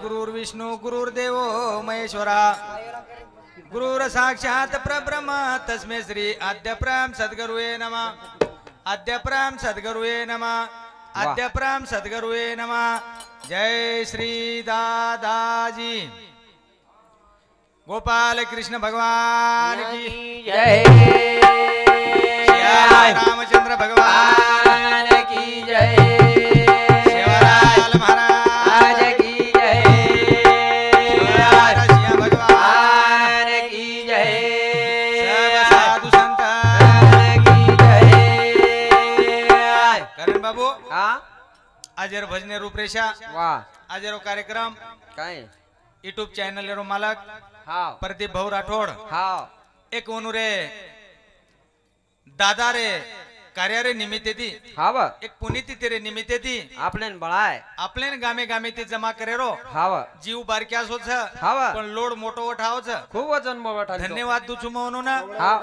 गुरुर्विष्णु गुरुर्देव महेश्वरा गुरुर साक्षात परब्रह्म तस्मै श्री आद्यप्राम सद्गुरुवे नमः आद्यप्राम सद्गुरुवे नमः आद्यप्राम सद्गुरुवे नमः। जय श्री दादाजी गोपाल कृष्ण भगवान की जय। रामचंद्र भगवान की जय। शिवलाल महाराज की जय। सिया भगवान की जय। सब साधु संत की जय। करण बाबू हाँ आजर भजने रूपरेषा वाह आजरो कार्यक्रम काय यूट्यूब चॅनल रो मालक हाँ प्रदीप भाऊ राठोड हाँ एक वनुरे दादा रे कार्य रे निमित्त थी हाँ बा एक पुनीति तेरे निमित्त थी आपने बळाय आपले गामे गामे ते जमा करे रो हाँ बा जीव बारक्यास होत हाँ बा पण लोड मोठो उठावच खूप वजन मोठा धन्यवाद तुझू म्हणून हाँ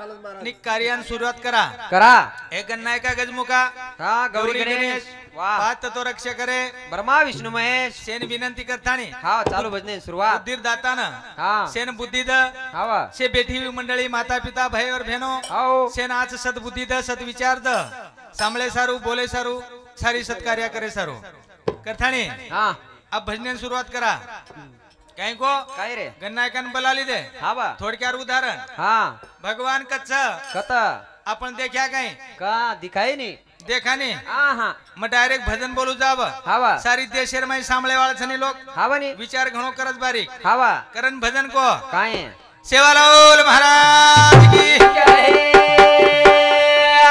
नि कार्यान सुरुवात करा करा एक नायका गजमुखा हाँ गौरी गणेश वाह बात तो रक्षा करे ब्रह्मा विष्णु महेश सेन विनंती करतानी हाँ चालू भजने सुरुवात बुद्धीर दातान हाँ सेन बुद्धि द हाँ बा से बेठी हुई मंडळी माता पिता भाई और बहनों हाँ सेन आज सद्बुद्धी द सद्विचार द सांभळे सारू बोले सारू सारी सत्कार्य करे सारू करतानी हाँ अब भजने सुरुवात करा कहीं को काय रे गन्नायकन बलाली दे हाँ बा थोडक्यात उदाहरण हाँ भगवान कच्छ कता आपण देखा कहीं का दिखाई नहीं देखा नहीं हाँ हाँ मग डायरेक्ट भजन बोलू जाव हाँ बा सारी देशेर में सांभळे वाळछनी लोक हाँ बनी विचार घणो करत बारीक हाँ बा करण भजन को काय सेवालाल महाराज की जय।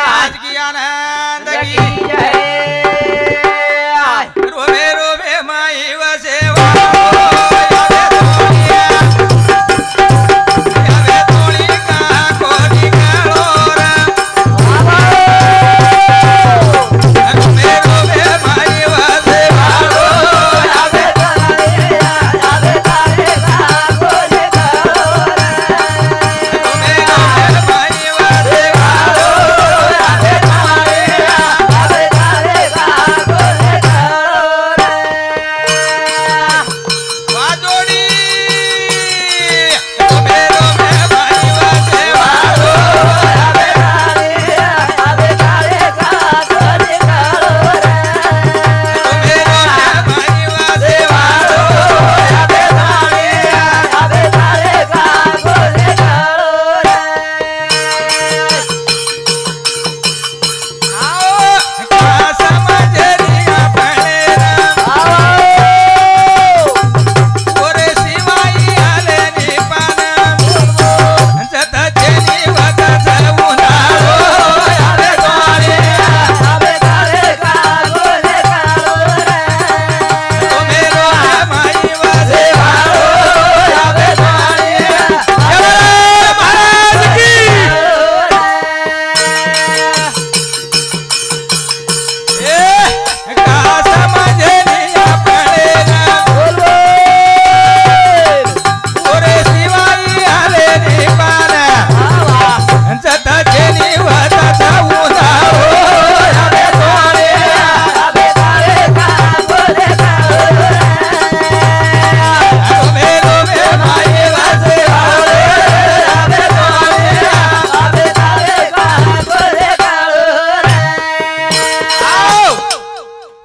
आज की आनंद की जय। रोवे रोवे माई व सेवा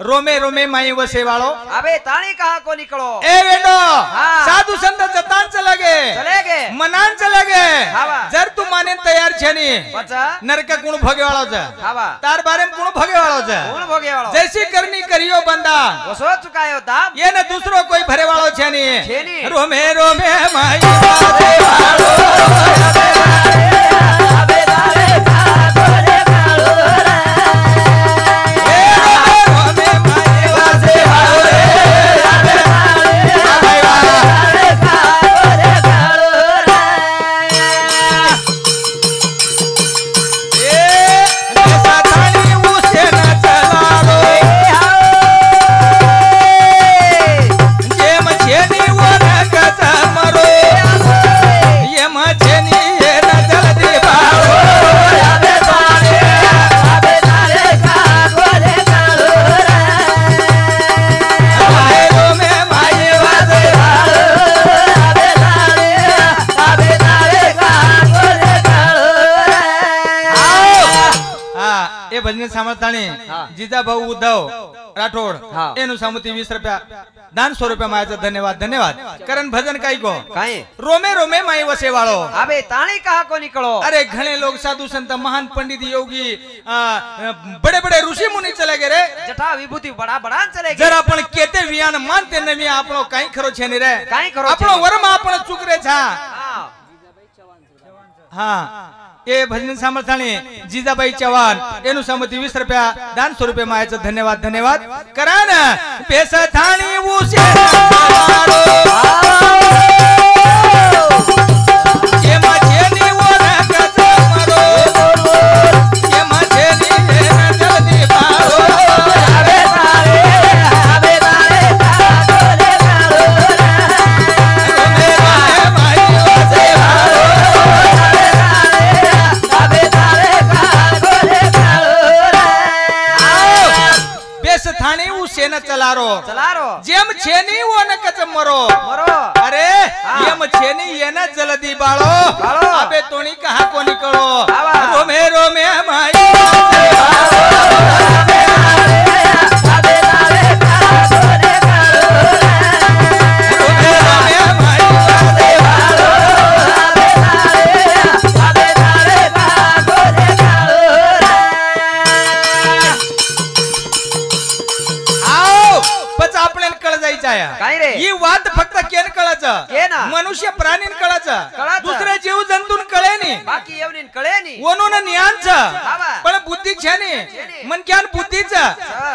रोमे रोमे माई वसे वालो अबे ताणी कहा को निकलो ए वेडो हाँ। साधु संत जतान चले गे मनान चले गे हाँ बा। जर तू माने तैयार छेनी बचा नरक कुण भोगे वालो छ हाँ बा तार बारे में कुण भोगे वालो छ कौन भोगे वालो जैसी करनी करियो बंदा वो सोच चुका है दाम ये न दूसरो कोई भरे वालो छेनी छेनी। रोमे रोमे माई वसे वालो ભજને સાંભળતાણી હા. જીજા ભાऊ ઉद्धव રાઠોડ હા. એનું સામુતી 20 રૂપિયા દાન 100 રૂપિયા માં ધન્યવાદ ધન્યવાદ કરણ ભજન કાઈ કો કાई રોમે રોમે માઈ વસે વાળો अबे ताणी कहा को निकलो अरे घने लोग साधु संत महान पंडित योगी बड़े बड़े ऋषि मुनि चले गए रे जटा विभूति बड़ा बड़ा चले गए जरा पण केते वियान मानते नवी आपणो काई खरो छे ने रे काई खरो छे आपणो वरम आपणो चुकरे छा हाँ. हाँ ए भजन सामर्थाणी जीजाबाई चव्हाण एनु सामती 20 रुपया दान 100 रुपया मायाचं धन्यवाद धन्यवाद करा ना पेस थाणी उसे ये माझेनी वरक जमरो ये माझेनी न जल्दी पारो अबे तारे गोले गालो मेरे भाई वसे वालो अबे तारे गोले गालो बेस थाणी उसे न चलारो चला रो जेम छेनी वो न कच मरो मरो अरे येम छेनी ये न जल्दी बाळो बाळो. अबे तोणी कहा को निकळो आवा. रोमे रोमे माई अबे तारे गोले गालो रोमे रोमे माई अबे तारे गोले गालो आओ पच आपल्याला कळ जायचं आहे काय रे? ही वाद फक्त केन कळायचं केन? मनुष्य प्राणीन कळायचं कळायचं. दुसरे जीव जंतून कळे नाही बाकी येवनीन कळे नी वनून ज्ञानच हावा. पण बुद्धी छानी छेनी. मन ज्ञान बुद्धीच हा.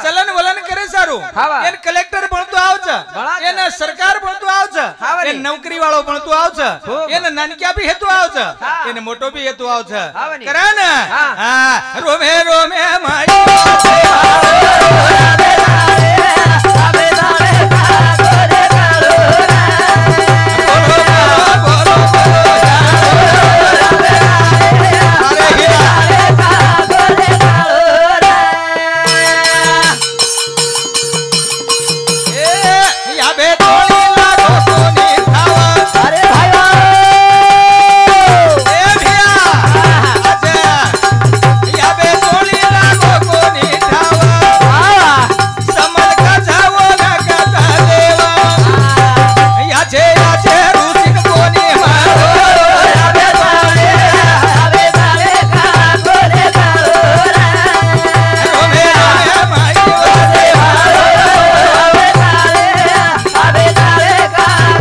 चलन वलन करे सारू हावा. एन कलेक्टर बनतो आवच बनाच. एन सरकार बनतो आवच हावा नी. एन नौकरी वाळो बनतो आवच खूप. एन नानक्या भी हेतू आवच हा. एन मोटो भी हेतू आवच हावा नी. करा ना हा. हा रोमे रोमे माई अबे तारे गोले गालो बोलो बोलो अरे हीरा गोले गालो ए या बे तोळी लागो कोणी धावा अरे भाई ए भिया अच्छा या बे तोळी लागो कोणी धावा समल का जावो ना का देवा याचे याचे रुचिन कोणी मारो अबे तारे गोले गालो रोमे रोमे माई वसे अबे तारे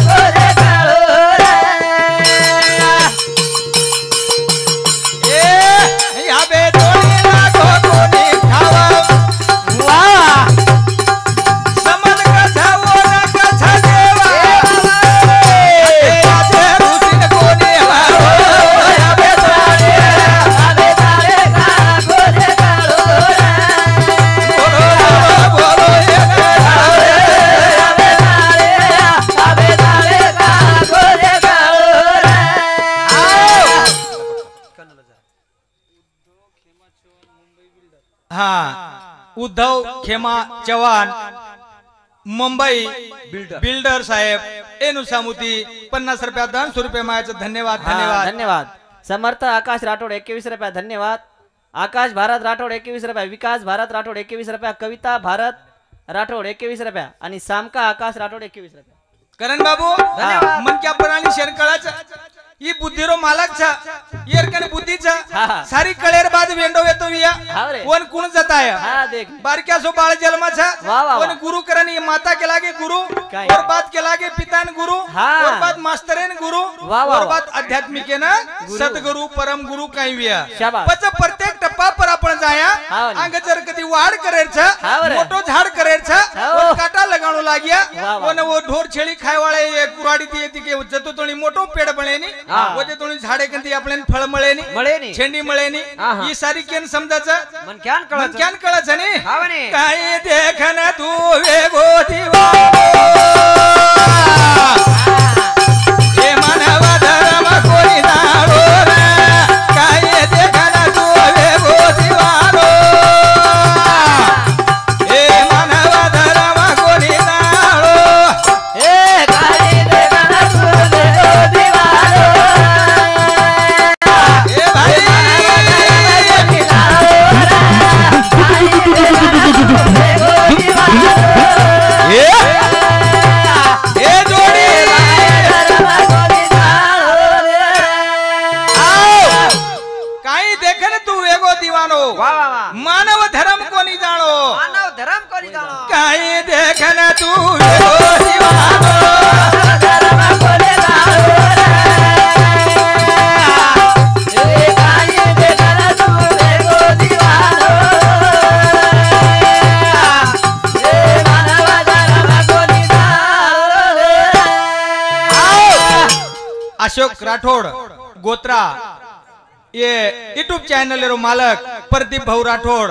गोले गालो ए या बे तोळी लागो कोणी धावा वाह समल का जावो ना का देवा याचे रुचिन कोणी मारो अबे तारे गोले गालो बोलो बोलो ये अबे तारे गोले गालो हाँ उद्धव खेमा चव्हाण मुंबई बिल्डर साहेब एनु सामुती 50 रुपया दान 100 रुपया मायाचं धन्यवाद धन्यवाद धन्यवाद समर्थ आकाश राठोड 21 रुपया धन्यवाद आकाश भारत राठोड 21 रुपया विकास भारत राठोड 21 रुपया कविता भारत राठोड 21 रुपया आणि सामका आकाश राठोड 21 रुपया करण बाबू धन्यवाद. मन क्या प्राणी शेणकळाच ई बुद्धीरो मालक छ येरकन बुद्धी छ हा, हा. सारी कळेर बाद वेंडो येतो विया हा रे. कोण कुण जाताय हा देख बारक्या सो बाळ जन्मा छ वा, वा, कोण वा. गुरु करन ये माता के लागे गुरु काय? और बात के लागे पितान गुरु हा. और बात मास्तरेन गुरु वा, वा, और वा. बात आध्यात्मिके ना सद्गुरु परम गुरु काही विया शाबास. पच प्रत्येक टप्पा पर आपण जाया हा रे. अंग जर कधी वाढ करेर छ हा रे. मोटो झाड करेर छ हो. और काटा लगाणो लाग्या वा, वा. कोण वो ढोर छेळी खाय वाळे ये कुराडी ती येती के जतो तोणी मोटो पेड बळेनी हा. वते तोणी झाडे कंती आपल्यान फळ मळेनी मळेनी. छेंडी मळेनी हा, हा. ही सारी केन समजायचं मन क्यान मन कळत क्यान कळच नी हावा नी. काय देखन तू वेगो दिवा हे मानव धर्म कोणी जाणो रे काय देखन तू वेगो दिवारो हे मानव धर्म कोणी जाणो ए काय देखना तू दीवारो हे भाई तू वेगो दिवानो धर्म कोणी जाणो रे काही देखना तू वेगो दिवानो रे मानव धर्म कोणी जाणो रे अशोक राठोड गोत्रा ये यूट्यूब चैनल रो मालक प्रदीप भाऊ राठोड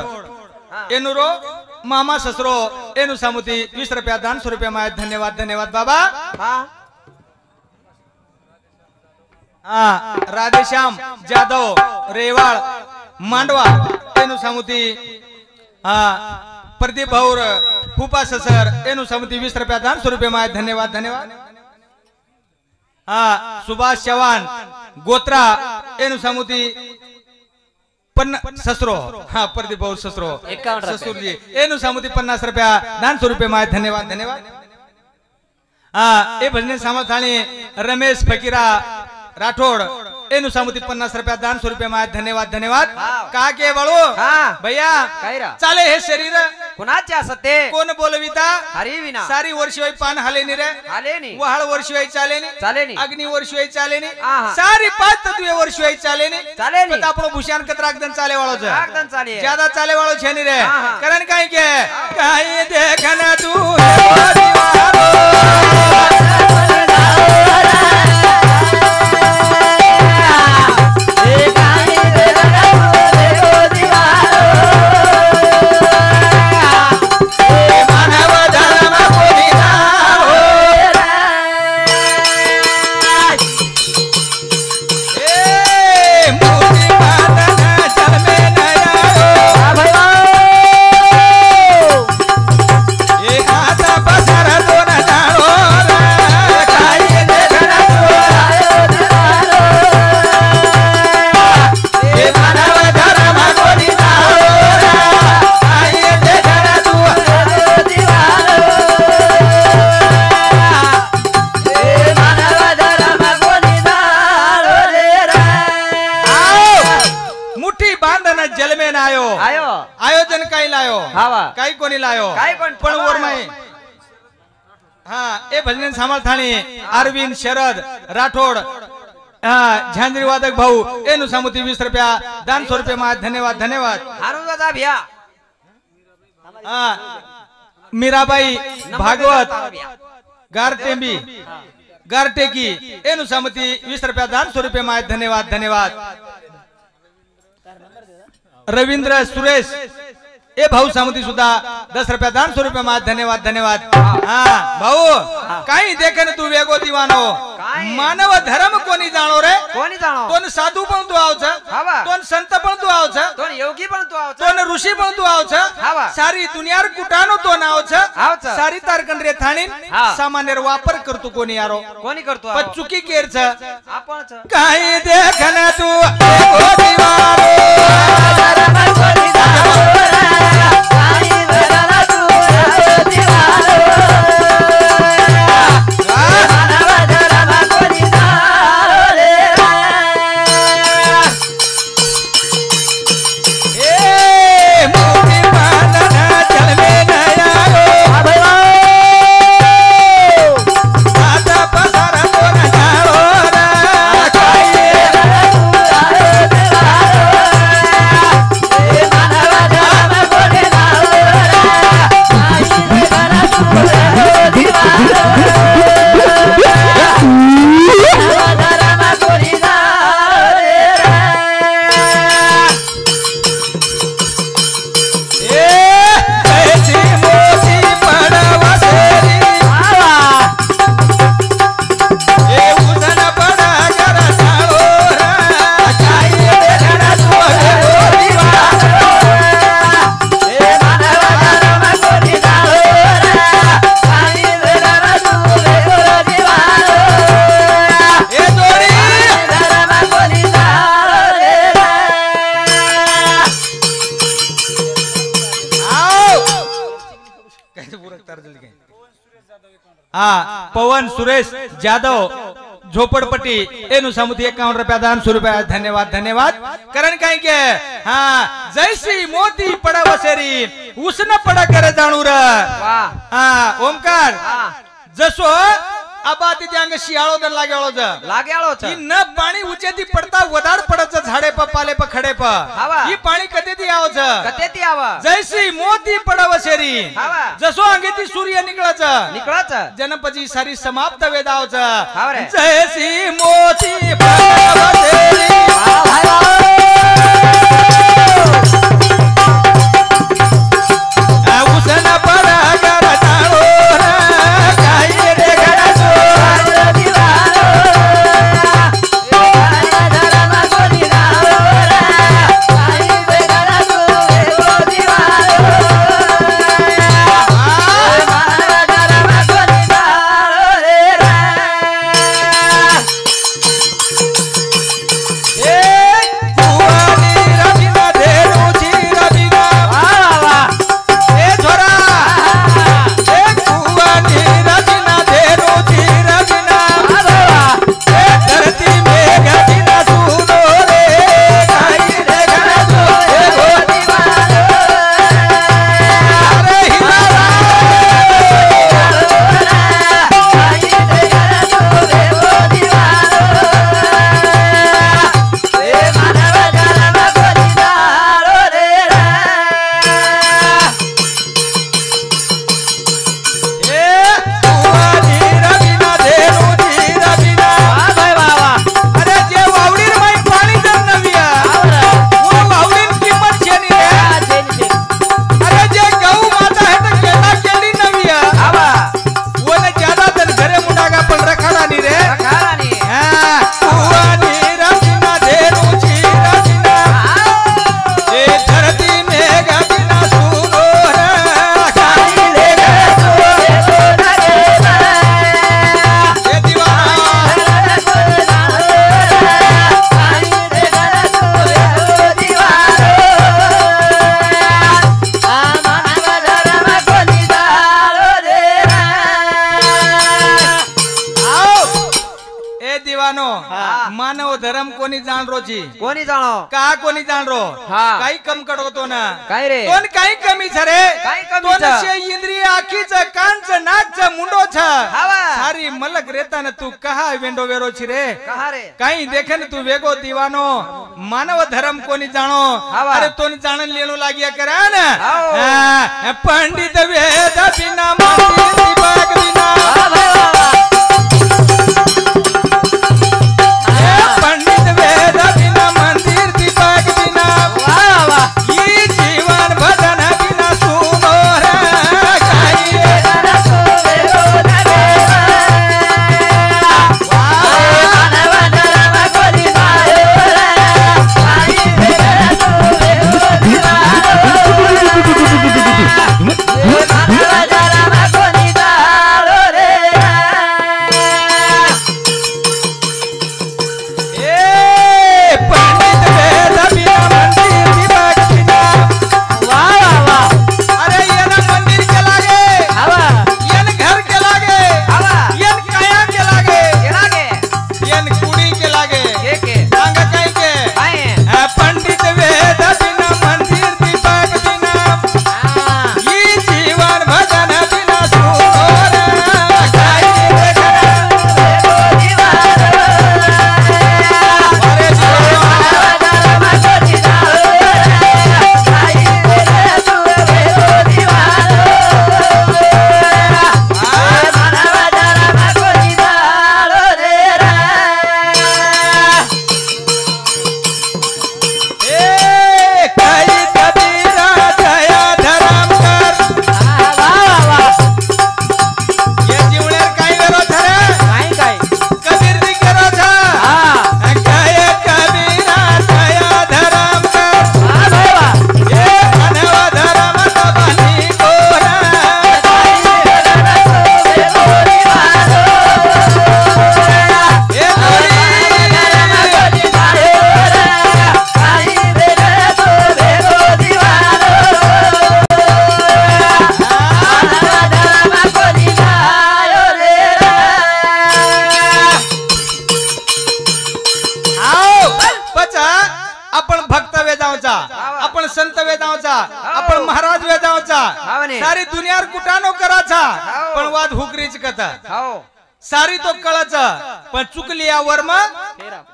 एनु रो मामा ससरो एनु सामुती 20 रुपया दान 100 रुपया माय धन्यवाद धन्यवाद बाबा हाँ राधेश्याम जाधव रेवाड़ मांडवा एनु सामुती प्रदीप भाऊ फूफा ससर एनु सामुती 20 रुपया दान 100 रुपया माय धन्यवाद धन्यवाद सुभाष चव्हाण गोत्रा एनु सामुती ससरो हाँ प्रदीप भाऊ ससरो 51 ससुर जी एनु सामुती 50 रुपया दान 100 रुपये माय धन्यवाद धन्यवाद ए भजने सामर्थाणी रमेश फकीरा राठोड एनु सामुती 50 रुपया दान 100 रुपये माय धन्यवाद धन्यवाद का के बाळू भैया चाले हे शरीर कुणाचे असते कोण बोलविता हरी विना सारी वर्षी पान हालेनी रे हालेनी वहाळ वर्षी चालेनी चालेनी अग्नि वर्षी चालेनी आहा. सारी पाच तत्वे वर्षी चालेनी चालेनी. पण આપણો ભૂષણ કતરા એકદમ ચાલે વાળો છે એકદમ ચાલે જ્યાદા ચાલે વાળો છે ની રે આહા. કારણ કાઈ કે કાઈ દેખના તું હે દિવારો आयोजन काही लायो काही कोणी लायो पण ओरमाई हाँ ए भजन सामर्थाणी अरविंद शरद राठोड झांझरी वादक भाऊ एनु सामुती 20 रुपया दान 100 रुपये माय धन्यवाद धन्यवाद मीराबाई भागवत गारटेंबी गारटेकी एनु सामुती 20 रुपया दान 100 रुपये माय धन्यवाद धन्यवाद रवींद्र सुरेश ए भाऊ सामुती सुद्धा 10 रुपया दान 100 रुपये माय धन्यवाद धन्यवाद हाँ भाऊ काही देखन तू वेगो दीवानो मानव धर्म कोणी जाणो रे कोणी जाणो तोन साधू पण तू आवछ तोन संत पण तू आवछ तोन योगी पण तू आवछ तोन ऋषी पण तू आवछ सारी दुनियार कुटानो तो आवछ सारी तारकन रे थाणी सामान्य वापर करतो कोणी यारो कोणी करतो पण चुकी केरच आपणच काही देखन तू वेगो दीवानो पवन सुरेश जाधव झोपड़पट्टी एनु सामुती 51 रुपया दान 100 रुपया धन्यवाद धन्यवाद कारण काय के हाँ जैसी मोती पड़ा वसेरी उसने पड़ा करे जाणू र वाह हाँ ओमकार हा जसो आबादी त्यांग शियाळो दन लागेळो ज लाग्याळो छ ही न पाणी उचेती पडता वदाड पडच झाडे प पाले प खडे प हवा. ही पाणी कतेती आव छ कतेती आवा जैसी मोती पडाव शेरी हवा. जसो अंगेती सूर्य निकळच निकळच जनपजी सारी समाप्त वेदाव छ हाव रे. जैसी मोती पडाव शेरी उसन पडा कर जाणो र काही रे गडसो मानव धर्म कोणी जाण रोची कोणी जाणो का कोणी जाण रो हा. काही कम कडवतो ना काय रे कोण काही कमी छ रे काही कमी कोण छ. शे इंद्रिय आखीच कांच नाच मुंडो छ हावा. सारी मलक रेता न तू कहा वेंडो वेरो छी रे कहा रे काही देखे न तू वेगो दीवानो मानव धर्म कोणी जाणो हावा. अरे तोन जाणन लेणू लाग्या करा ना हाओ. हा, पंडित वेद बिना मंदिर दिवाग बिना पंडित वेद बिना मंदिर दीपक बिना ये जीवन भजन बिना सुनो रे काही करायचा आपण महाराज वेदावचा हावने. सारी दुनियार कुटानो करायचा हाव. पण वाद हुकरीच कथा हो सारी तो कळाचा पण चुकली यावर मग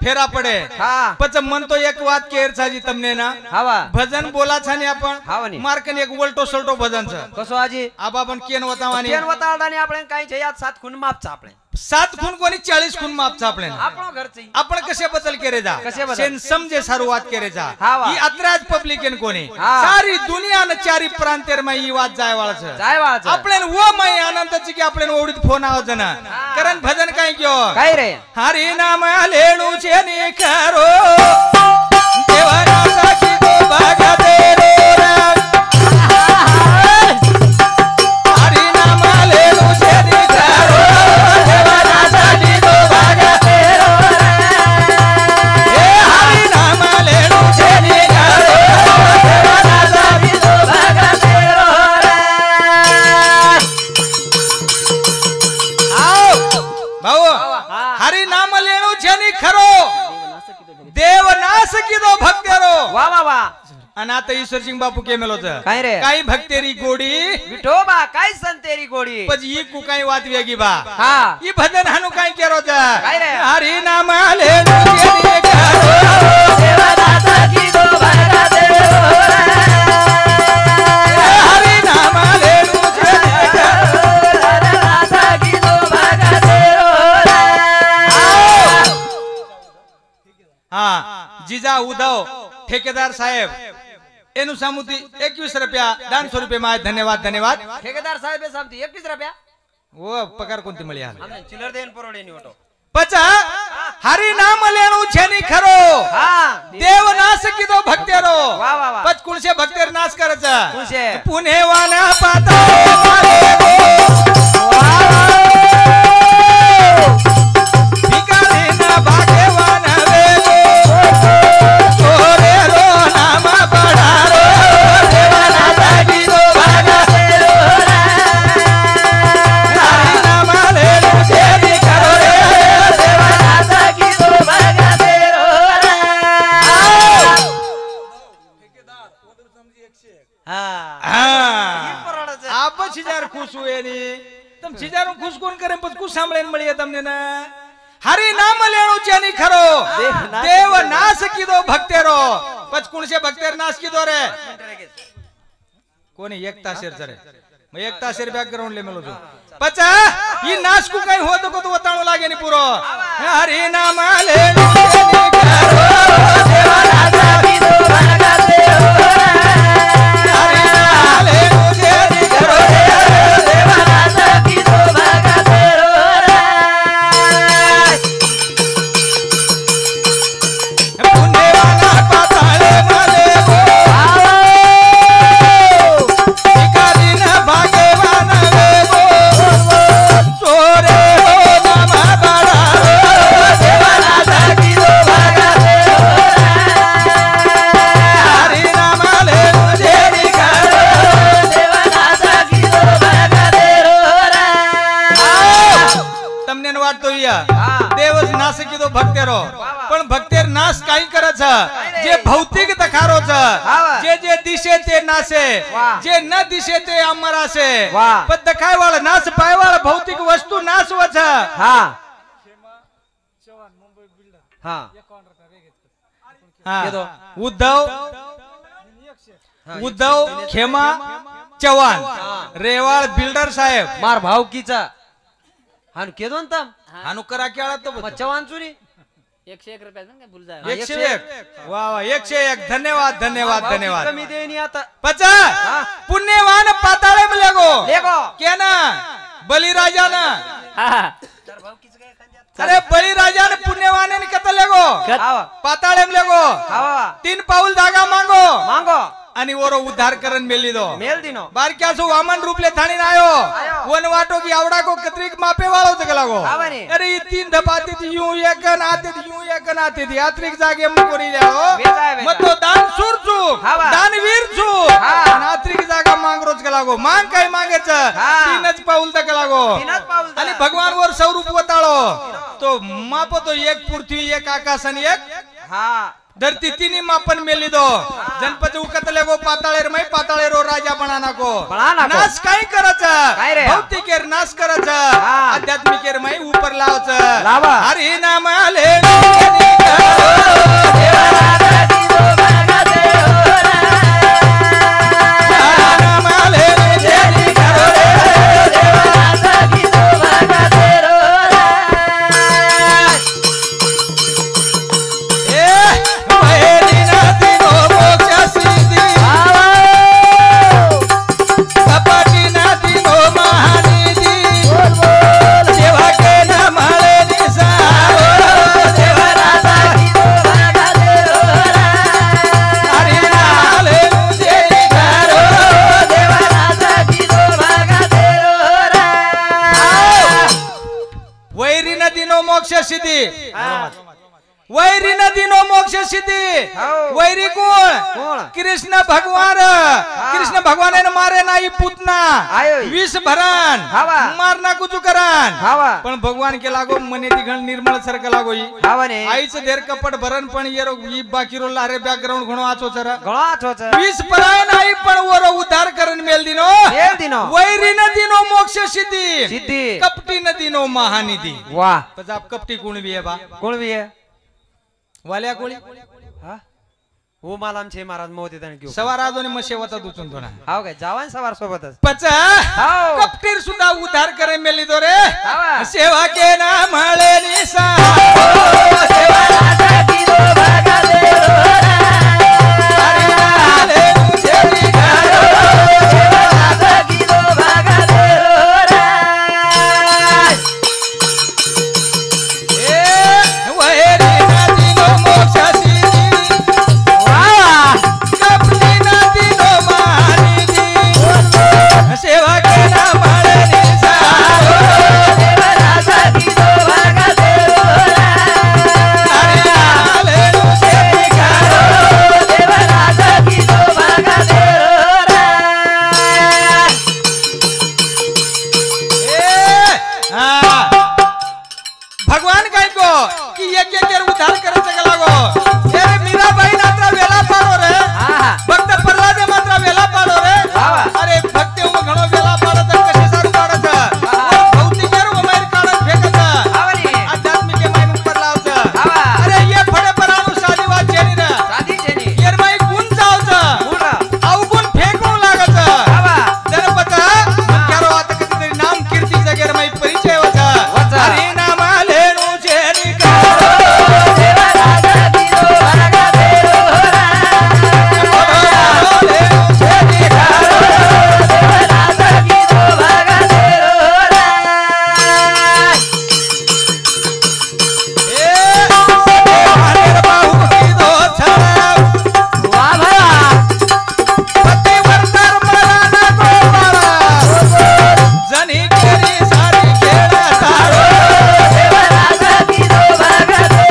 फेरा पडे हा पच म्हणतो एक वाद केर साजी तमने ना हवा भजन बोलाचा नाही हाव आपण नी. मार्कन एक उलटो सलटो भजनचं कसो आजी आबा पण केन वतावानी केन वताळदानी आपण काही जयात 7 खून मापचा आपण 7 खून कोणी 40 खून मापचा आपल्याला आपण घरची आपण कसे बदल केरे जा कसे बदल? शेन समजे सारू वाद केरे जा हा वा. ही अत्राज पब्लिकन कोणी हा. सारी दुनिया न चारी प्रांतेर मा ही वाद जाय वाळच जाय वाळच आपल्याला वो मै आनंदाची की आपल्याला ओढीत फोन आवाज ना कारण भजन काय क्यो काय रे हरी नाम लेणू छे नि करो देवराचा की तो भागा दे रे हरी नाम लेणू छे नि करो देवराचा की तो भागा दे रे हरी नाम लेणू छे नि करो देवराचा की तो भागा दे आओ भाऊ हरी नाम लेणू छे नि खरो देव नास किदो भक्तेरो वा वा वा आणि आता ईश्वर सिंग बापू केमेल होत काय रे काही भक्तेरी गोडी विठोबा काय संतेरी गोडी पण ही कु काही वाद वेगी बा हा ही भजन हानु काय केरो काय रे? हरी नाम लेणू छे नि खरो देवदासा की दो भागा देरो हरी नाम लेणू छे नि खरो देवदासा की दो भागा देरो हा जिजा उद्धव ठेकेदार साहेब एनु सामुती 21 रुपया दान स्वरूपे माय धन्यवाद धन्यवाद ठेकेदार साहेब सांगते 21 रुपया वो पगार कोणती मिळी आला आमने चिल्लर देन परवडे नि होतो पचा हरी नाम लेणू छे नि खरो हा देव नाश किदो भक्तेरो वा वा वा पच कुणसे भक्तेर नाश करायचा कुणसे? पुणे वाना पाता मारे गो भिकारी ना भाग्यवान वेगो चोरे रो नाम पडारो देवाना जागी रो भागा देरो हरी नाम लेणू छे नि खरो रे देवदासा की दो भागा देरो हा परवडच आप छिजार खुश हुए नी तम छिजारो खुश कोण करे पण खुश सांभळेन मळी तमने ना हरी नाम लेणू छे नि खरो देव नाश किदो भक्तेरो पच कुणसे भक्तेर नाश किदो रे कोणी एक तासेर रे मग एक तासेर बॅकग्राऊंड ले मेलो जो पच ही नाश को काही होत को तो वताणो लागे नि पुरो हरी नाम लेणू छे नि खरो देवदासा की दो भागा देरो हरी नाम लेणू छे नि खरो देवदासा की दो भागा देरो पुणे वाना पाताळे मले गो भिकारी ना भाग्यवान वेगो चोरे हो नाम पडारो देवदासा की दो भागा देरो हरी नाम लेणू छे नि खरो देवदासा की दो भागा देरो તમને વાટતો યા હા. દેવસ નાશ કીધો ભક્તેરો પણ ભક્તેર નાશ કાઈ કરે છે જે ભૌતિક દખારો છે હા. જે જે દિશે તે નાશે વાહ. જે ન દિશે તે અમરા છે વાહ. પણ દખાય વાળા નાશ પાય વાળા ભૌતિક વસ્તુ નાશ વ છે हा हा હા. કીધો. ઉद्धવ ખેમા ચૌહાણ રેવાળ બિલ્ડર સાહેબ मार भावकीचा हान केदो न तम આનું કરા કેળા તો मग चव्हाण चुरी 101 रुपया काय भूल जाय 101 વાહ વાહ 101 ધન્યવાદ ધન્યવાદ ધન્યવાદ कमी देनी आता पचा पुण्यवान पाताळे मलेगो लेगो केना बलिराजाना हा अरे बलिराजाने पुण्यवाने कत लेगो आवा पाताळे मलेगो आवा 3 पाऊल धागा मांगो मांगो आणि वरो उद्धार करन मेली दो मेल दिनो बारक्या सो वामन रूपले थाणी आयो वन वाटो की आवडा को कत्रिक मापे वाळो तक लागो आवाने. अरे ये 3 धपाती थी यूं एकन आते थी यूं एकन आते थी यात्रिक जागे मुकोरी जाओ वेजाय, वेजाय. मत तो दान सूर छु हावा. दानवीर छु हा. यात्रिक जागा मांग रोज लागो मांग काय मागेच हा. 3च पाऊल तक लागो तीनच पाऊल तक. आणि भगवान वर स्वरूप वताळो तो मापो तो एक पृथ्वी एक आकाश आणि एक हा धरती तिनी मापन मेली दो जनपद उकतले गो पाताळेर मै पाताळेरो राजा बनाना को नाश काय करायचं काय रे? भौतिकेर नाश करायचं आध्यात्मिकेर मै ऊपर लावायचं लावा. हरी नाम आले सिद्धी वैरी नदीनो मोक्ष सिद्धी वैरी कोण कृष्ण भगवान कृष्ण भगवान मारे नाही पुतना विष भरण मारना कुचू करान पण भगवान के लागो मने दिघण निर्मळ सरक लागो आईच देर कपट भरण पण येरो ई बाकी रो लारे बॅकग्राऊंड घणो आचो चरा विष पराय नाही पण वर उद्धार करण मेल दिनो वैरी नदीनो मोक्ष सिद्धी कपटी नदीनो महानिधी वाह तर आप कपटी कोण भी है बा कोण भी है वाल्या कोळी हा हो मला आमचे महाराज मोदी घेऊ सवार आजोने मशे होता दुचून तो ना हाव काय जावान सवार सोबतच पच कपटीर सुद्धा उद्धार करे मेली दो रे सेवा के नाम हळे निसा सेवा राजा की दो भागा दे अरे आले मुझे निकालो सेवा राजा की दो भागा दे ए वैरी सेवा के नाम हळे निसा सेवा राजा की दो भागा दे अरे आले मुझे निकालो सेवा राजा की दो भागा दे भगवान काय को कि एक एक उद्धार करायचं का लागो अरे मीराबाई नात्रा वेला पाडो रे भक्त प्रल्हाद मात्रा वेला पाडो रे अरे भक्ती घणो वेला पाडत कसे सारू पाडत भौतिकेर उमेर काढत फेकत आध्यात्मिके माइन ऊपर लावत अरे ये फडे पराणू साधी वात जेनी रे साधी जेनी येर माई गुण जावत अवगुण फेकू लागत जर पता क्यारो आता किती नाम कीर्ती जगेर माई परिचय होता हरी नाम आले नुजे निकालो सेवा राजा की दो भागा दे आले नुजे निकालो सेवा राजा की दो भागा दे ए हरे बाहु की दो छड़ा वाह भला पति वर्तर मलाना को मारा जनी केरी सारी खेड़ा सारो सेवा राजा की दो भागा दे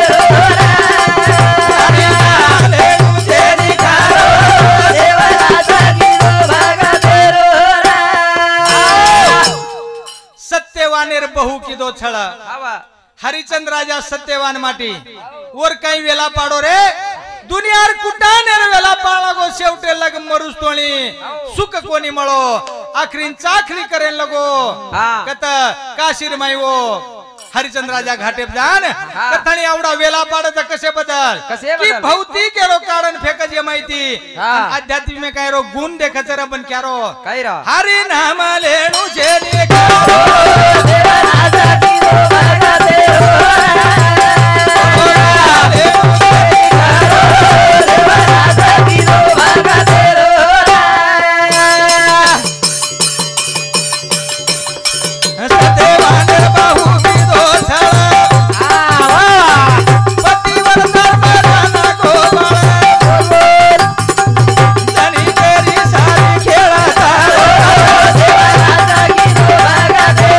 अरे आले मुझे निकालो सेवा राजा की दो भागा दे सत्यवानेर बहु की दो छड़ा हरिचंद्र राजा सत्यवान माटी वर काही वेला पाडो रे दुनियार कुटानेर वेला पाळा गो शेवटे लग मरुस तोणी सुख कोणी मळो आखरीन चाखरी करेन लगो कत काशीर माईवो हरिचंद्र राजा घाटे जान कथाणी आवडा वेला पाडत कसे बदल की भौतिक एरो कारण फेकज ये माहिती आध्यात्मिक में काय रो गुण देखत रे पण क्यारो काय रा हरि नाम लेणू जे निकालो सेवा राजा की दो भागा दे सेवा राजा की दो भागा दे सत्यवान बाहु की दो छड़ा पति वर्तर मलाना को मारा जनी केरी सारी खेड़ा सारो सेवा राजा की दो भागा दे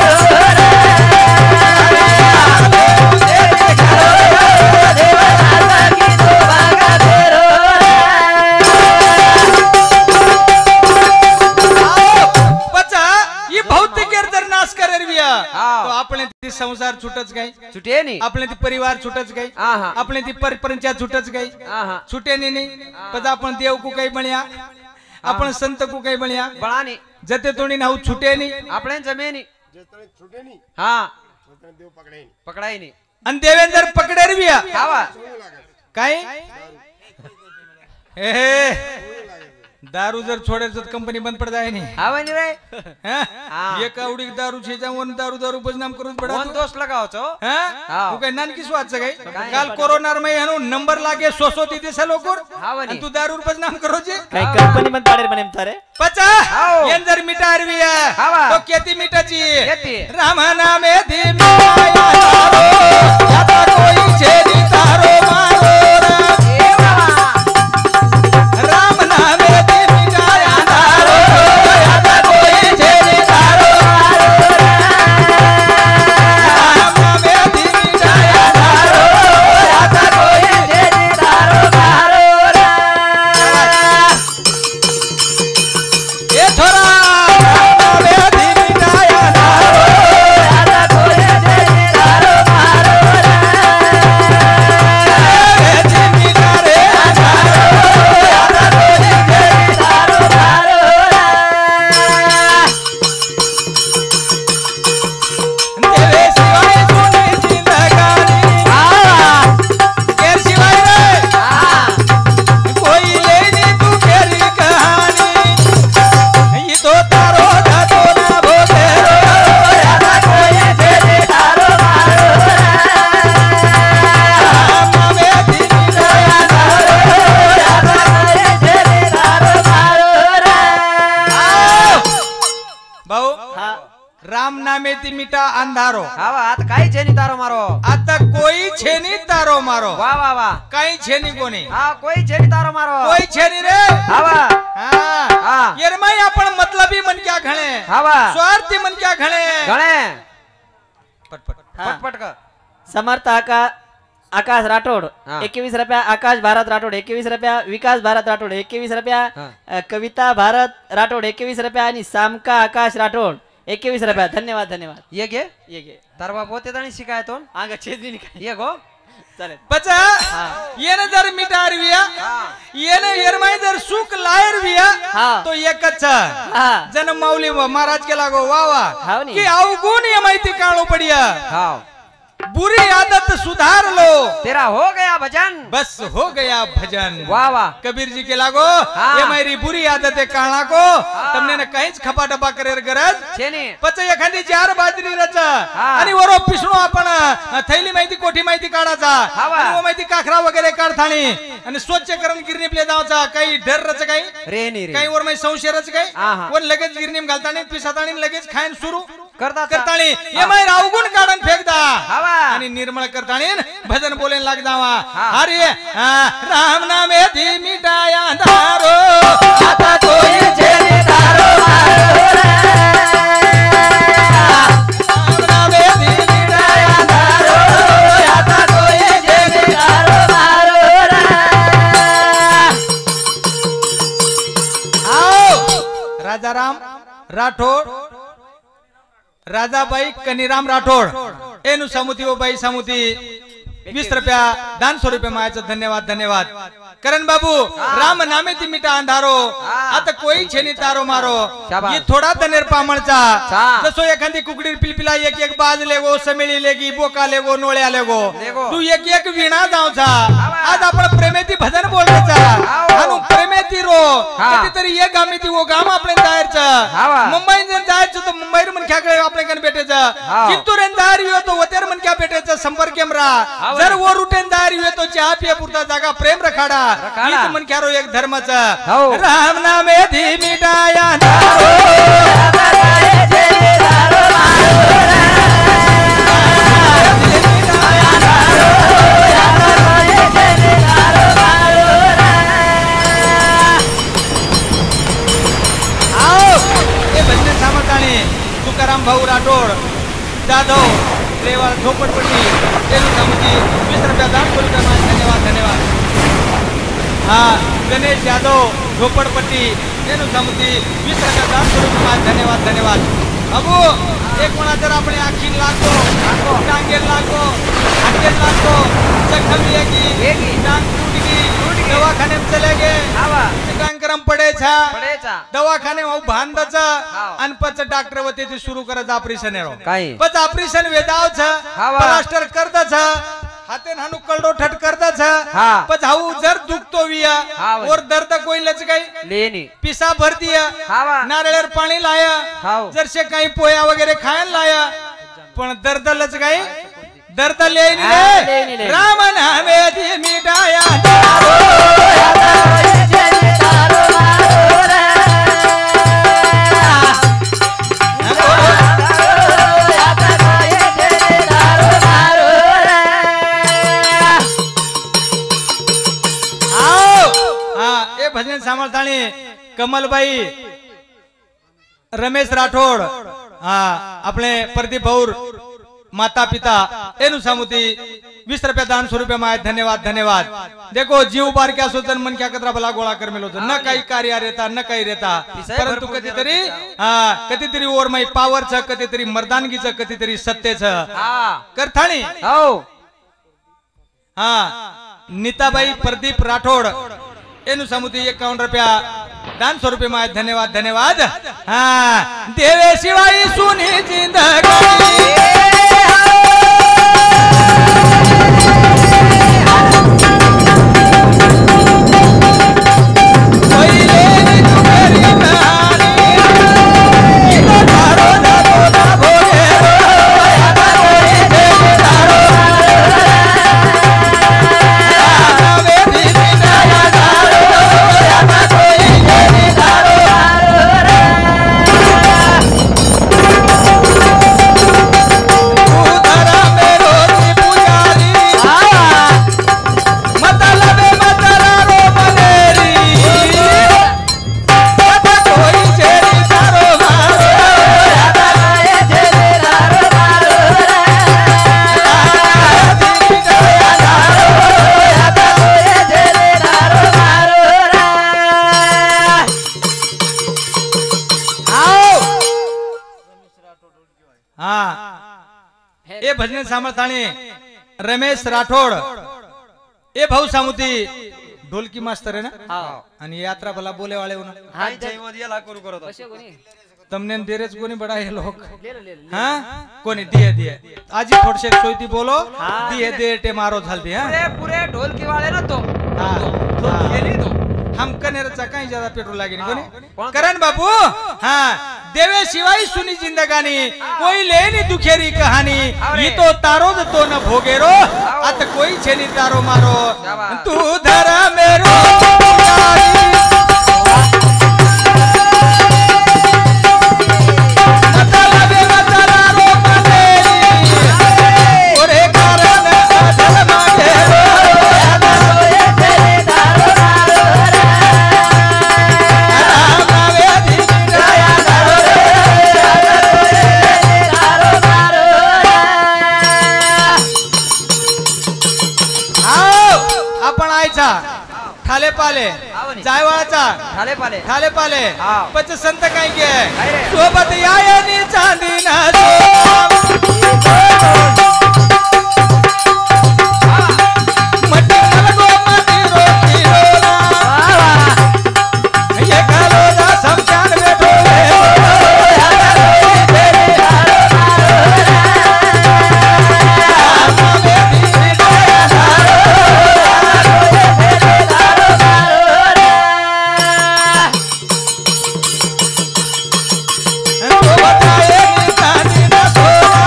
छुटे नहीं आपले ती परिवार छुटच गई आहा आपले ती परपंचायत छुटच गई आहा छुटे नहीं पद आपण देव को काही बनिया आपण संत को काही बनिया बड़ा नहीं जते तोणी नाऊ छुटे नहीं अपने जमे नहीं जेतने छुटे नहीं हाँ उतने देव पकड़े नहीं पकड़ाई नहीं आणि देवेंद्र पकडेर बिया खावा काय ए दारू जर छोडायचं तर कंपनी बंद पड जाय नाही खावा नहीं रे हं? एक आवडी दारू छेजा वन दारू दारू बदनाम करून पडा कौन दोस्त लगाओ छो तू काय नानकी स्वाच काय काल कोरोनार मै हनु नंबर लागे सोसो तिथे सा लोकोर हावनी. आणि तू दारू बदनाम करो जे काही कंपनी पण पाडेर बने तारे पचा हाव. येन जर मिटा अरविया हावा. तो केती मिटाची केती. राम नामे धी मिटाया तारो याता कोई छेदी तारो मारो राम नामे धी मिटाया तारो याता कोई छेदी तारो राम नामे धी मिटाया तारो याता कोई छेदी तारो ए छोरा राम नामे धी मिटाया तारो याता कोई छेदी तारो राम नामे ती मिटा अंधारो खावा आता काही छेनी तारो मारो आता कोई छेनी तारो मारो वाह वाह वाह काही छेनी कोणी हाँ कोई छेनी तारो मारो कोई छेनी रे खावा हाँ हाँ येरमाई आपण मतलबी मन क्या घणे खावा स्वार्थी मन क्या घणे गणे पटपट पटपट का समर्थ आकाश राठोड हा. 21 रुपया आकाश भारत राठोड 21 रुपया विकास भारत राठोड 21 रुपया हा. कविता भारत राठोड 21 रुपया आणि सामका आकाश राठोड 21 रुपया धन्यवाद धन्यवाद ये घे ये घे तार बाप होते ताणी शिकायतो आंगा छेदनी काय ये गो चालेल पचा येन जर मिटा अरविया येन येरमाई जर सुख लायर विया हा. तो एकच हा जन माऊली महाराज के लागो वावा हाव नी. कि अवगुण ये माहिती काढू पडिया हाँ बुरी आदत सुधार लो तेरा हो गया भजन बस हो गया भजन वाह वाह कबीर जी के लागो हाँ. ये मेरी बुरी आदत है काळा को तुमने न काहीच खपा डबा करेर गरज छेनी पच एखादी चार बाजरी रच हा. आणि वरो पिसणो आपण थैली माहिती कोठी माहिती काढायचा हावा. आणि वो माहिती काखरा वगैरे काढतानी आणि स्वच्छ करून गिरणीपले जावचा काही डर रच काही रे नी रे काही वर माहिती संशय रच काही आहा. वर लगेच गिरणीम घालतानी पिसातानी लगेच खायन सुरू करता करतानी ये माय अवगुण काढून फेकदा हावा. आणि निर्मळ करतानी भजन बोलेन लाग जावा हा. अरे राम नामे धी मिटाया धारो आता कोई छेनी तारो राम नामे धी मिटाया धारो आता कोई छेनी तारो आओ राजाराम राठोड राजाबाई कनीराम राठोड एनु सामुती ओ बाई सामुती 20 रुपया दान 100 रुपये मायाचं धन्यवाद धन्यवाद करण बाबू राम नामे ती मिटा अंधारो आता कोई छेनी तारो मारो शाबास. ये थोडा तनेर पामळचा चा. जसो एखादी कुकडी पिलपिला एक एक बाज लेगो समेळी लेगी बोका लेगो नोळ्या लेगो लेगो. तू एक एक विणा जावचा आज आपण प्रेमेती भजन बोलायचा हाव. आणि प्रेमेती रो हा. कधीतरी एक गामेती वो गाम आपले जायचं हावा. मुंबई जर जायचं तर मुंबईर मन क्या आपले कन भेटायचं हाव. चिंतूरेन जारी हो तो वतेर मन क्या भेटायचं संपर्क केमरा हाव. जर वो रुटेन जारी हो तो चहा पिया पुरता जागा प्रेम रखाडा रखाडा. हीच मन क्या रो एक धर्माचं हाव. राम नामे धी मिटाया धारो तुकाराम भाऊ राठोड जाधव रेवाल झोपडपट्टी तेलुकामुची 20 रुपया दान 100 रुपया मान धन्यवाद धन्यवाद हा गणेश यादव झोपडपट्टी तेलुकामुची 20 रुपया दान 100 रुपया मान धन्यवाद धन्यवाद अबू एक म्हणा जर आपण आखीन लागतो टांगेल लागतो हाकेल लागतो जखम येगी टांग टूट गई दवाखाने में चले गए टांग गरम पड़े छा दवाखाने में भांदच आणि पच डॉक्टर वते ते सुरू करत ऑपरेशन एरो काय पच ऑपरेशन वेदाव छ प्लास्टर करता छ हाते हानु कलडो ठट करता छ पच हाऊ जर दुखतो विया और दर्द कोई लच गई लेनी पिसा भर दिया नारळेर पाणी लाया जर से काही पोया वगैरे खायला लाया पण दर्द लच गई दर्द लेनी रे राम नामे दी मिटाया भजन सामर्थाणी कमलबाई रमेश राठोड अपने प्रदीप भौर माता पिता एनु सामुती 20 रुपया दान 100 रुपया माय धन्यवाद धन्यवाद देखो जीव बार क्या सोचन मन क्या कतरा भला गोळा कर मेलो न काही कार्य रहता न काही रहता परंतु कधीतरी ओर माई पावर छ कधीतरी मर्दानगी छ कधीतरी सत्य छ करथाणी हो नीताबाई प्रदीप राठोड एनु समुती 51 रुपया दान 100 रुपये माय धन्यवाद धन्यवाद देवे शिवाई सुनी जिंदगी भजन सामर्थाणी रमेश राठोड ए भाऊ सामुती ढोलकी मास्तर है ना आणि यात्रा भला बोले वाले हो ना तमने देरेच कोणी बडा हे लोक हाँ कोणी दिए दिए आजी थोडसे सोयती बोलो दिए दे टे मारो झालती हाँ पूरे ढोलकी वाले ना तो हम कनेरचा काही ज्यादा पेट्रोल लागे कोणी करण बाबू हाँ देवे शिवाई सुनी जिंदगानी कोई लेनी दुखेरी कहानी ये तो तारो तो न भोगेरो अत कोई छेनी तारो मारो तू धरा मेरो थाले पाले जायवाळाचा थाले पाले पच संत काय के सोबत यायनी चांदी ना Oh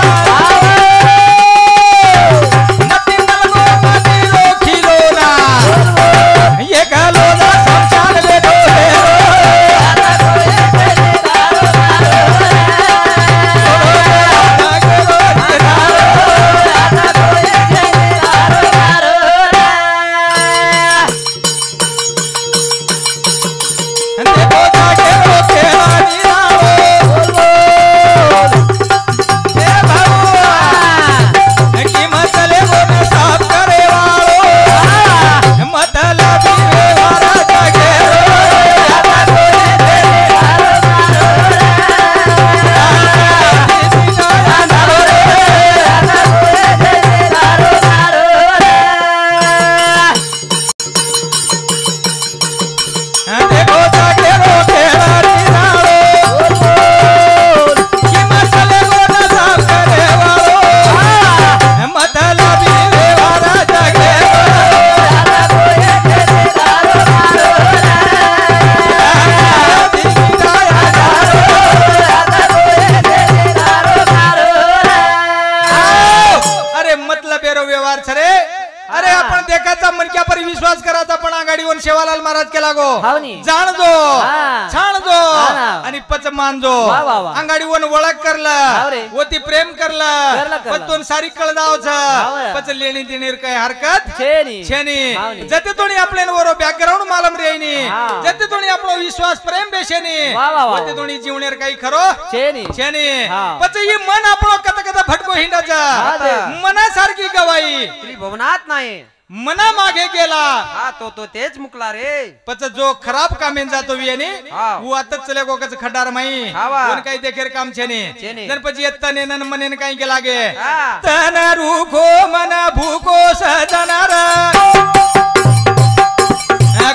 व्हायचं रे अरे आपण देखाचा मनक्या पर विश्वास करायचा पण आघाडीवर शेवालाल महाराज केला गो हावनी. जाण जो हा. छाण जो हा ना. आणि पच मान जो वा, वा, वा. आघाडीवर ओळख हाव करलं रे. वती प्रेम करलं, करलं करलं. पण दोन सारी कळ जावच हाव रे. पच लेणी देणीर काय हरकत छेनी. छेनी हावनी. जते तोणी आपल्या वर बॅकग्राऊंड मालम रेनी हा. जते तोणी आपलो विश्वास प्रेम बेशेनी वा, वा, वा. वते तोणी जीवनेर काही खरो छेनी. छेनी हा. पच ही मन आपलो कथा कथा भटको हा हिंडाचा दे. मनासारखी गवाई त्रिभुवनात नाही मना मागे गेला हा तो तेच मुकला रे पच जो खराब कामेन जातो वियानी हा. वो आताच चले गोकच खड्डार माई हा वा. कोण काही देखेर काम छेनी छेनी. गणपती येत्ताने नन मनेन काही के लागे हा. तन रुखो मन भूको सजनार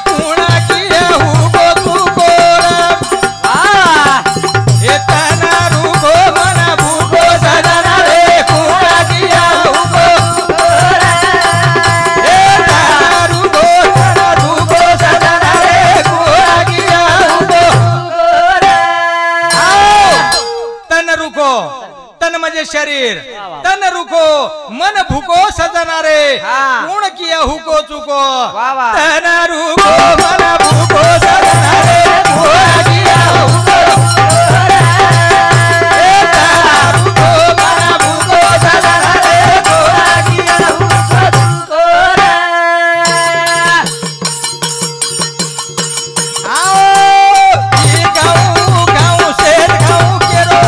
कुणा की हुको तुको ए तन रुखो मन भूको सजनार कुणा की हुको तन म्हणजे शरीर तन रुको मन भूको सजनारे हा. कोण किया हुको चुको वा, वा. तन रुको मन भूको सजनारे कोण किया हुको ए तन रुको मन भूको सजनारे कोण किया हुको आओ ई गाऊ गाऊ से गाऊ केरो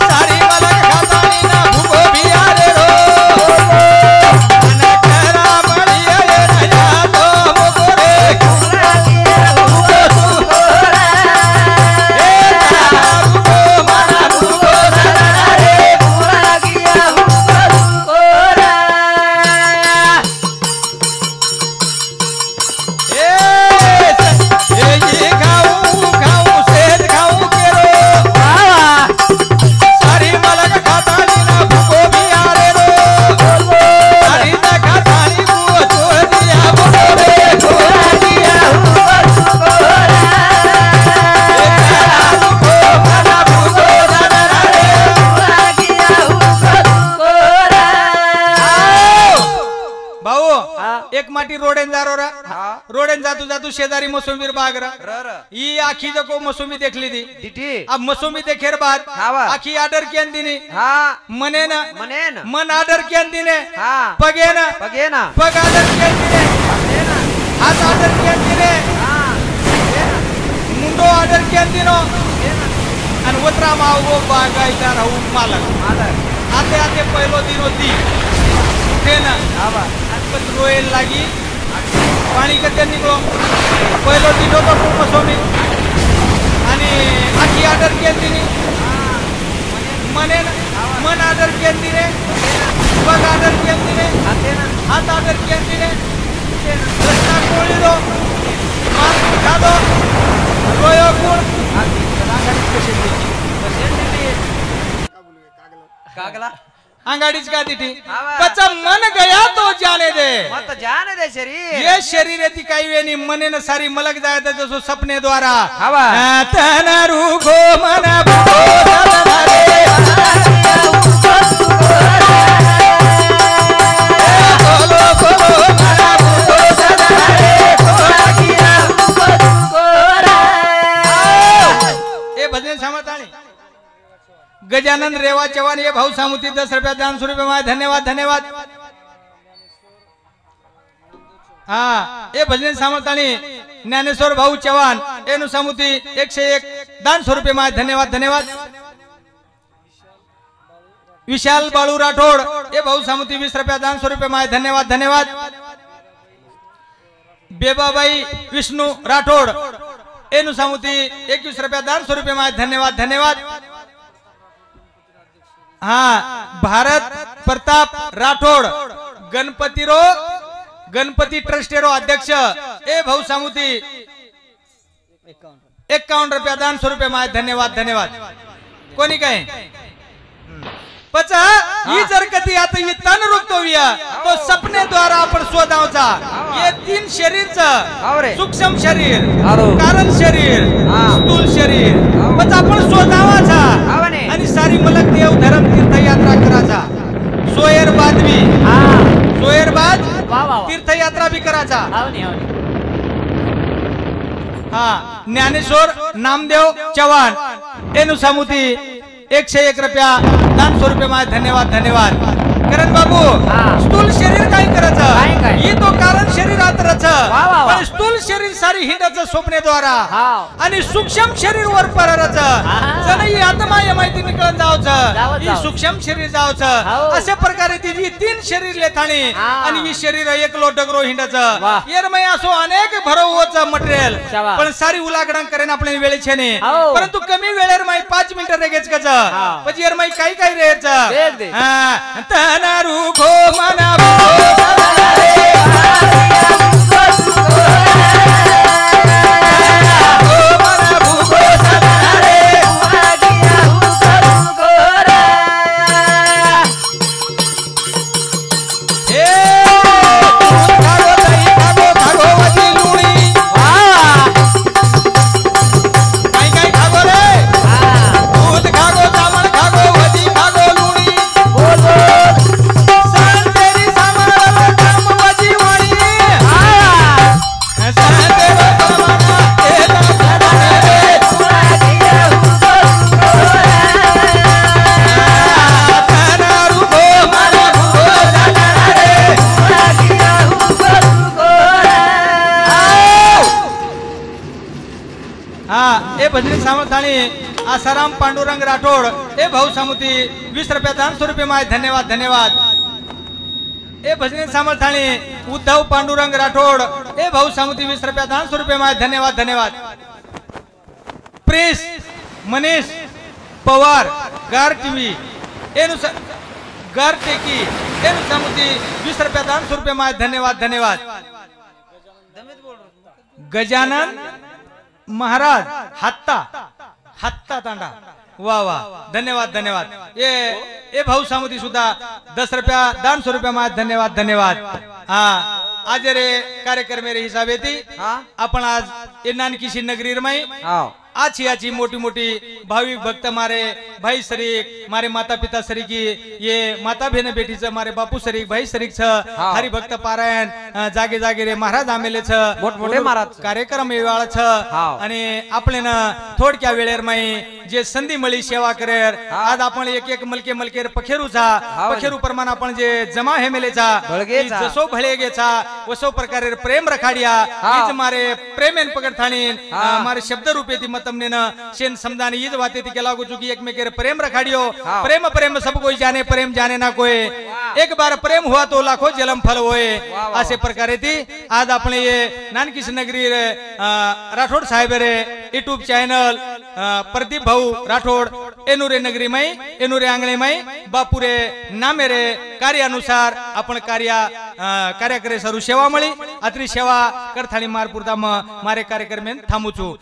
सारी मलक खातानी ना भूको भी आरे रो मन करा बढ़िया ये नया तो मुको रे भूको तू ए तारुको मन भूको सजनारे पूरा किया भूको ए ये गाऊ गाऊ से गाऊ केरो सारी मलक खातानी ना भूको भी आरे रो सारी ना खातानी को छोड़ दिया भूको रे छोड़ दिया भूको मना भूको सजनारे पूरा किया भाऊ हा. एक माटी रोडेन जारो रा हा. रोडेन जातू जातू शेजारी मोसंबीर बाग रा र ई आखी जको मोसंबी देखली थी दिटी अब मोसंबी देखेर बाद हा वा. आखी आर्डर कियन दिनी हा मने ना मनेन मन आर्डर कियन दिने हा पगे ना बघे ना पग आर्डर कियन दिने बघे ना हात आर्डर कियन दिने हा बघे ना मुंडो आर्डर कियन दिनो बघे ना आणि वत्रा माव वो बागायदार हूँ मालक मालक आते आते पहिलो दिन होती उठे ना हा वा आज रोयल लागी पाणी कधी निघलो पहिलो दिन होतो खूप मोसंबी आणि आखी आर्डर कियन दिनी मने ना मन आर्डर कियन दिने पग आर्डर कियन दिने खाते ना हात आर्डर कियन दिने रस्ता कोळी दो मार खा दो रोयो कोण कागला अंगाडीच का तिथे हा वा. पचा मन गया तो जाने दे मत जाने दे शरीर ये शरीर ती काही वेणी मने न सारी मलक जायचं जसो सपने द्वारा हा वा. तन रुखो मन भूको सजनारे बोलो बोलो मन भूको सजनारे कोण किया हुको ए भजन समताणी गजानन रेवा चव्हाण ये भाऊ सामुती 10 रुपया दान 100 रुपये माय धन्यवाद धन्यवाद हा ए भजन सामताणी ज्ञानेश्वर भाऊ चव्हाण एनु सामुती 101 दान 100 रुपये माय धन्यवाद धन्यवाद विशाल बाळू राठोड ए भाऊ सामुती 20 रुपया दान 100 रुपये माय धन्यवाद धन्यवाद बेबाबाई विष्णू राठोड एनु सामुती 21 रुपया दान 100 रुपये माय धन्यवाद धन्यवाद हाँ भारत प्रताप राठोड गणपती ट्रस्टेरो अध्यक्ष ए भाऊ सामुती 51 रुपया दान 100 रुपये माय धन्यवाद धन्यवाद कोणी काय पचा ही जर कधी आता ही तन रुकतोविया तो सपने द्वारा आपण शोधावचा ये 3 शरीरचं सूक्ष्म शरीर कारण शरीर स्थूल शरीर पचा आपण शोधावाचा आणि सारी मलक देव धर्म तीर्थ यात्रा करायचा सोयर बादवी हा सोयर बाद वा वा वा तीर्थयात्रा बी करायचा हावनी हावनी हा ज्ञानेश्वर नामदेव चव्हाण एनु सामुती 101 रुपया दान स्वरूपे माय धन्यवाद धन्यवाद करण बाबू हा. स्थूल शरीर काय काय? करायचं ही तो कारण शरीरात रच वा, वा. पण स्थूल शरीर सारी हिंडाचं स्वप्नेद्वारा हाव. आणि सूक्ष्म शरीर वर पररच जण ही आत्मा या माहिती निकळून जावं, जावचं ही जावं. सूक्ष्म शरीर हाव. जावचं अशा प्रकारे तिची 3 शरीर लेथाणी हा. आणि ही शरीर एक लोटगरो हिंडाचं वा. येरमय असो अनेक भरवचं मटेरियल शाबास. पण सारी उलागडण करेन आपल्या वेळेचे नाही हाव. परंतु कमी वेळेर माई 5 मिनिटं रेगेच कच हाव. पण येर माई काही काही रेच देख, देख. तनारू खो मना भजनी सामर्थाणी आसाराम पांडुरंग राठोड ए भाऊ सामुती 20 रुपया दान स्वरूपे माय धन्यवाद धन्यवाद ए भजनी सामर्थाणी उद्धव पांडुरंग राठोड ए भाऊ सामुती 20 रुपया दान स्वरूपे माय धन्यवाद धन्यवाद प्रेस मनीष पवार गार टीव्ही एनुसार गार टेकी एनु सामुती 20 रुपया दान स्वरूपे माय धन्यवाद धन्यवाद गजानन महाराज हत्ता हत्ता तांडा वा वा धन्यवाद धन्यवाद ये भाऊ सामुती सुद्धा 10 रुपया दान स्वरूपे माय धन्यवाद धन्यवाद हा आज रे कार्यक्रम मेरे हिसाबे थी हा आपण आज ये नानकीशी नगरी रमाई हाव आची आची मोटी मोटी भाविक भक्त मारे भाई शरीक मारे माता पिता शरीकी ये माता बहन बेटी मारे बापू शरीक भाई शरीक हाँ। हरि भक्त पारायण जागे जागे रे महाराज आमेले मोठमोठे महाराज कार्यक्रम वेवाळ हाँ। आणि आपले ना थोडक्या वेळेर माई जे संधी मळी सेवा करेर आज आपण एक एक मलके मलकेर पखेरूचा पखेरू प्रमाण आपण जे जमा हे मेलेचा बळगेचा। जसो भळेगेचा वसो प्रकारे प्रेम रखाडिया हीच मारे प्रेमेन पकड थाणी मारे शब्द रूपे ती मतमने न शेन समदानी ईज वाते ती केला गो चुकी एक में के प्रेम रखाडियो प्रेम प्रेम सब कोई जाने प्रेम जाने ना कोई एक बार प्रेम हुआ तो लाखों जलम फल होए असे प्रकारे ती आज आपण ये नानकीश नगरी रे राठोड साहेब रे यूट्यूब चॅनल प्रदीप भाऊ राठोड एनुरे नगरी मई एनुरे आंगणे मई बापुरे नामे रे कार्यानुसार आपण कार्य करे सरू सेवा मळी अत्री सेवा करथाणी मारपुरता मारे कार्यक्रम थांबूचू